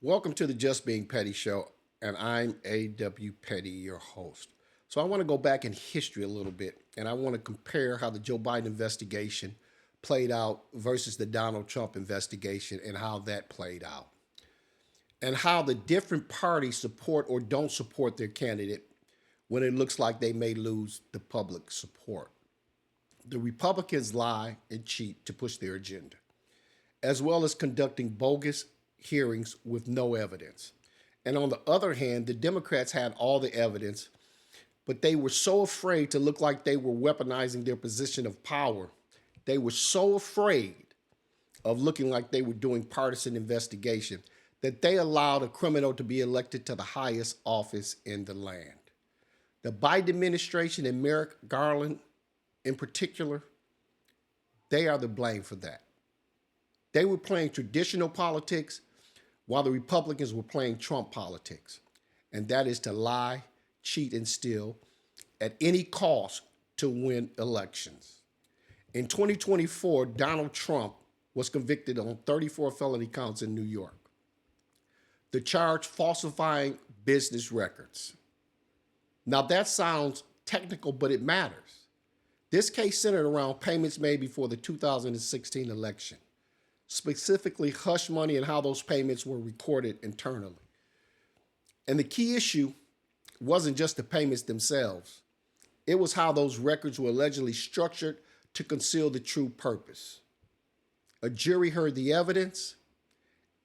Welcome to the Just Being Petty show, and I'm A.W. Petty, your host. So, I want to go back in history a little bit, and I want to compare how the Joe Biden investigation played out versus the Donald Trump investigation and how that played out, and how the different parties support or don't support their candidate when it looks like they may lose the public support. The Republicans lie and cheat to push their agenda, as well as conducting bogus hearings with no evidence. And on the other hand, the Democrats had all the evidence, but they were so afraid to look like they were weaponizing their position of power. They were so afraid of looking like they were doing partisan investigation that they allowed a criminal to be elected to the highest office in the land. The Biden administration and Merrick Garland in particular, they are the blame for that. They were playing traditional politics while the Republicans were playing Trump politics. And that is to lie, cheat, and steal at any cost to win elections. In 2024, Donald Trump was convicted on 34 felony counts in New York. The charge falsifying business records. Now that sounds technical, but it matters. This case centered around payments made before the 2016 election, specifically hush money and how those payments were recorded internally. And the key issue wasn't just the payments themselves. It was how those records were allegedly structured to conceal the true purpose. A jury heard the evidence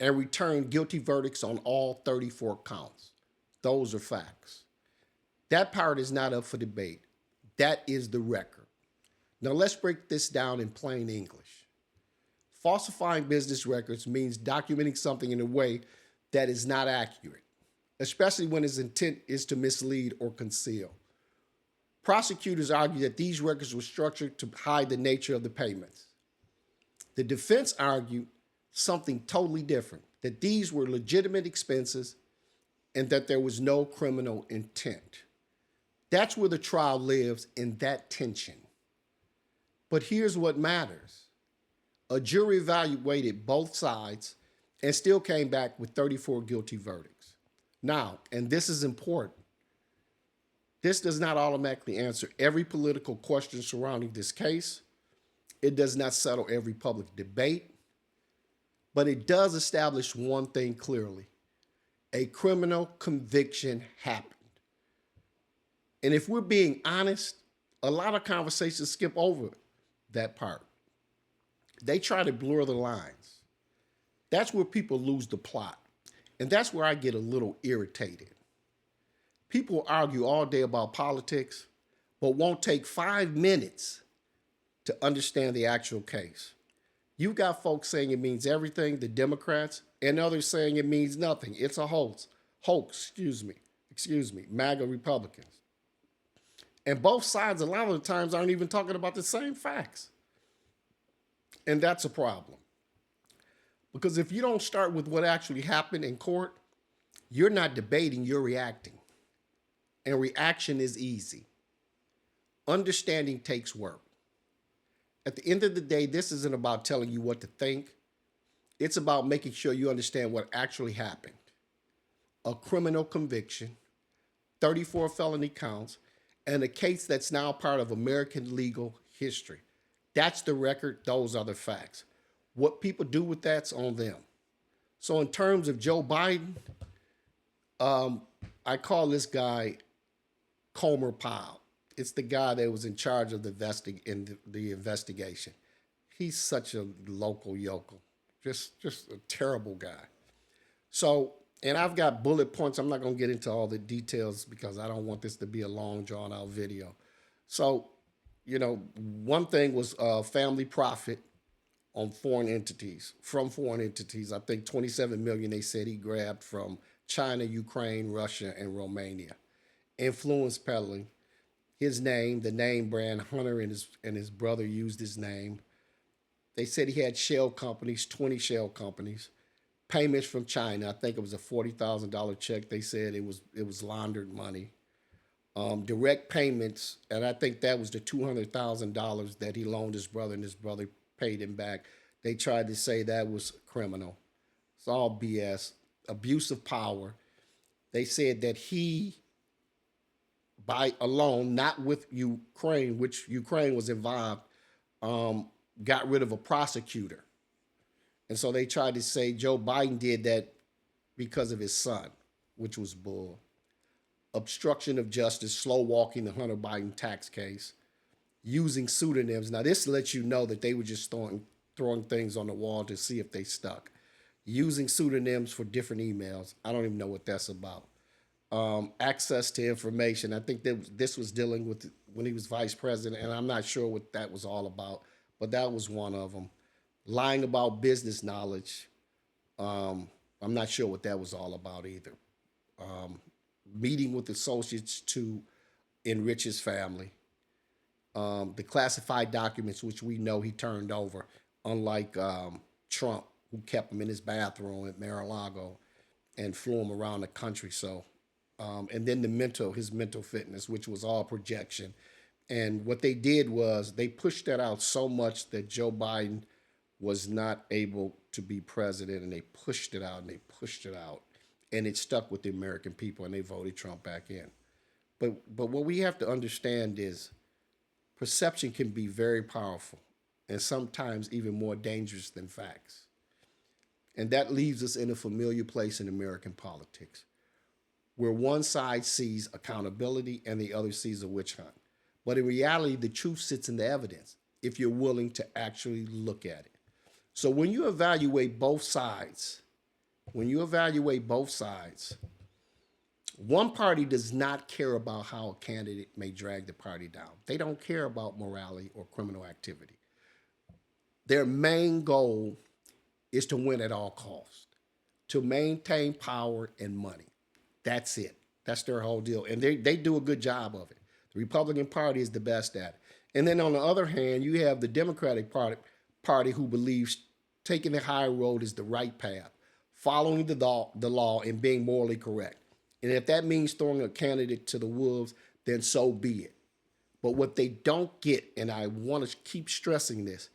and returned guilty verdicts on all 34 counts. Those are facts. That part is not up for debate. That is the record. Now let's break this down in plain English. Falsifying business records means documenting something in a way that is not accurate, especially when its intent is to mislead or conceal. Prosecutors argue that these records were structured to hide the nature of the payments. The defense argued something totally different, that these were legitimate expenses and that there was no criminal intent. That's where the trial lives, in that tension. But here's what matters. A jury evaluated both sides and still came back with 34 guilty verdicts. Now, and this is important, this does not automatically answer every political question surrounding this case. It does not settle every public debate, but it does establish one thing clearly. A criminal conviction happened. And if we're being honest, a lot of conversations skip over that part. They try to blur the lines. That's where people lose the plot. And that's where I get a little irritated. People argue all day about politics, but won't take 5 minutes to understand the actual case. You've got folks saying it means everything, the Democrats, and others saying it means nothing. It's a hoax, MAGA Republicans. And both sides, a lot of the times, aren't even talking about the same facts. And that's a problem. Because if you don't start with what actually happened in court, you're not debating, you're reacting. And reaction is easy. Understanding takes work. At the end of the day, this isn't about telling you what to think. It's about making sure you understand what actually happened. A criminal conviction, 34 felony counts, and a case that's now part of American legal history. That's the record. Those are the facts. What people do with that's on them. So in terms of Joe Biden, I call this guy Comer Powell. It's the guy that was in charge of the investigation. He's such a local yokel, just a terrible guy. So, and I've got bullet points. I'm not going to get into all the details because I don't want this to be a long, drawn-out video. So, one thing was family profit on from foreign entities. I think 27 million they said he grabbed from China, Ukraine, Russia, and Romania. Influence peddling. His name, the name brand, Hunter and his brother used his name. They said he had shell companies, 20 shell companies. Payments from China. I think it was a $40,000 check. They said it was laundered money. Direct payments, and I think that was the $200,000 that he loaned his brother, and his brother paid him back. They tried to say that was criminal. It's all BS. abuse of power. They said that he, by alone, not with Ukraine, which Ukraine was involved, got rid of a prosecutor. And so they tried to say Joe Biden did that because of his son, which was bull. Obstruction of justice, slow walking the Hunter Biden tax case, using pseudonyms. Now, this lets you know that they were just throwing things on the wall to see if they stuck. Using pseudonyms for different emails. I don't even know what that's about. Access to information. I think that this was dealing with when he was vice president, and I'm not sure what that was all about, but that was one of them. Lying about business knowledge. I'm not sure what that was all about either. Meeting with associates to enrich his family. The classified documents, which we know he turned over, unlike Trump, who kept him in his bathroom at Mar-a-Lago and flew him around the country. So, and then his mental fitness, which was all projection. And what they did was they pushed that out so much that Joe Biden was not able to be president, and they pushed it out and they pushed it out, and it stuck with the American people, and they voted Trump back in. But what we have to understand is perception can be very powerful and sometimes even more dangerous than facts. And that leaves us in a familiar place in American politics, where one side sees accountability and the other sees a witch hunt. But in reality, the truth sits in the evidence if you're willing to actually look at it. So when you evaluate both sides, one party does not care about how a candidate may drag the party down. They don't care about morality or criminal activity. Their main goal is to win at all costs, to maintain power and money. That's it. That's their whole deal. And they do a good job of it. The Republican Party is the best at it. And then on the other hand, you have the Democratic Party who believes taking the high road is the right path, following the law and being morally correct. And if that means throwing a candidate to the wolves, then so be it. But what they don't get, and I want to keep stressing this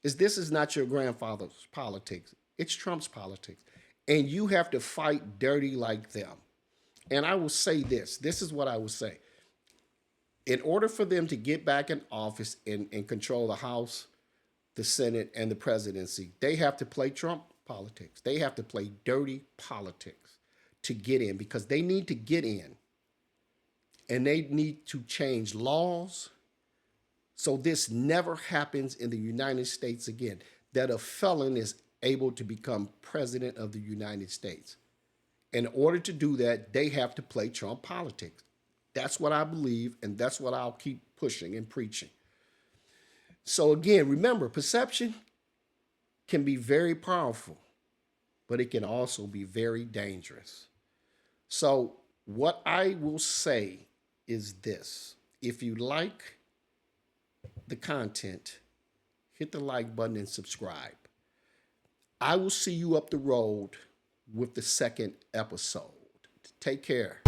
is not your grandfather's politics. It's Trump's politics. And you have to fight dirty like them. And I will say this is what I will say. In order for them to get back in office and control the House, the Senate, and the presidency, they have to play Trump politics. They have to play dirty politics to get in, because they need to get in. And they need to change laws so this never happens in the United States again, that a felon is able to become president of the United States. In order to do that, they have to play Trump politics. That's what I believe, and that's what I'll keep pushing and preaching. So again, remember, perception can be very powerful, but it can also be very dangerous. So what I will say is this. If you like the content, hit the like button and subscribe. I will see you up the road with the second episode. Take care.